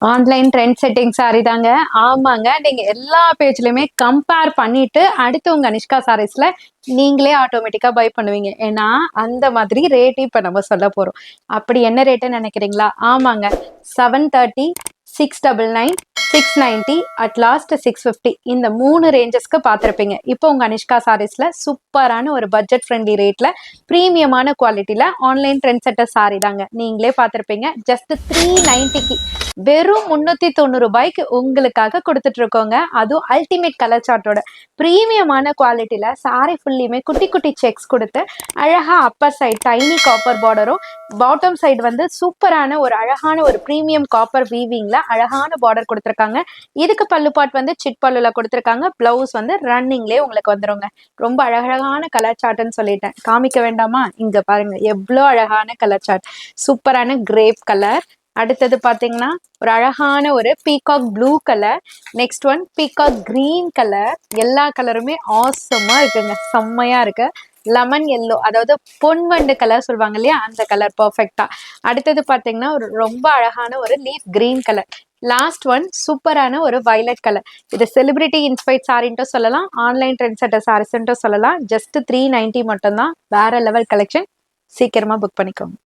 Online trend setting sorry தாங்க. ஆமாங்க. நீங்க எல்லா பேஜ்லயுமே கம்பேர் பண்ணிட்டு, அடுத்து உங்க அனிஷ்கா சாரீஸ்ல நீங்களே ஆட்டோமேட்டிக்கா பை பண்ணுவீங்க. ஏன்னா, அந்த மாதிரி ரேட் இப்ப நம்ம சொல்ல போறோம். அப்படி என்ன ரேட்டுன்னு நெனைக்கிறீங்களா? ஆமாங்க. 730, 699, 690 அட் லாஸ்ட் 650 இந்த 3 ரேஞ்சஸ்க்கு பார்த்திருப்பீங்க. இப்போ உங்க அனிஷ்கா சாரீஸ்ல சூப்பரான ஒரு பட்ஜெட் ஃப்ரெண்ட்லி ரேட்ல பிரீமியமான குவாலிட்டில ஆன்லைன் ட்ரெண்ட் செட்டர் சாரி தாங்க. நீங்களே பார்த்திருப்பீங்க. ஜஸ்ட் 390க்கு வெறும் 390 ரூபாய்க்கு உங்களுக்காக கொடுத்துட்டு இருக்கோங்க. அதுவும் அல்டிமேட் கலர் சார்ட்டோட பிரீமியமான குவாலிட்டில சாரி ஃபுல்லியுமே குட்டி குட்டி செக்ஸ் கொடுத்து அழகா அப்பர் சைடு டைனி காப்பர் பார்டரும் பாட்டம் சைடு வந்து சூப்பரான ஒரு அழகான ஒரு பிரீமியம் காப்பர் வீவிங்ல அழகான பார்டர் கொடுத்துருக்காங்க. இதுக்கு பல்லு பாட் வந்து சிட் பல்லுல கொடுத்துருக்காங்க. பிளவுஸ் வந்து ரன்னிங்லேயே உங்களுக்கு வந்துருங்க. ரொம்ப அழகழகான கலர் சார்ட்னு சொல்லிட்டேன். காமிக்க வேண்டாமா? இங்க பாருங்க எவ்வளோ அழகான கலர் சார்ட். சூப்பரான கிரேப் கலர். அடுத்தது பாத்தீங்கன்னா ஒரு அழகான ஒரு peacock blue colour. Next one peacock green colour. எல்லா கலருமே ஆசமா இருக்குங்க. செம்மையா இருக்கு. லெமன் எல்லோ, அதாவது பொன்வண்டு கலர் சொல்லுவாங்க இல்லையா, அந்த கலர் பர்ஃபெக்டா. அடுத்தது பாத்தீங்கன்னா ஒரு ரொம்ப அழகான ஒரு leaf green colour. Last one சூப்பரான ஒரு வயலட் கலர். இது செலிபிரிட்டி இன்ஸ்பைர்ட் சாரின்ட்டு சொல்லலாம், ஆன்லைன் ட்ரெண்ட் செட்டர் சாரீஸ்ன்ட்டு சொல்லலாம். ஜஸ்ட் 390 மட்டும்தான். வேற லெவல் கலெக்ஷன். சீக்கிரமா புக் பண்ணிக்கோங்க.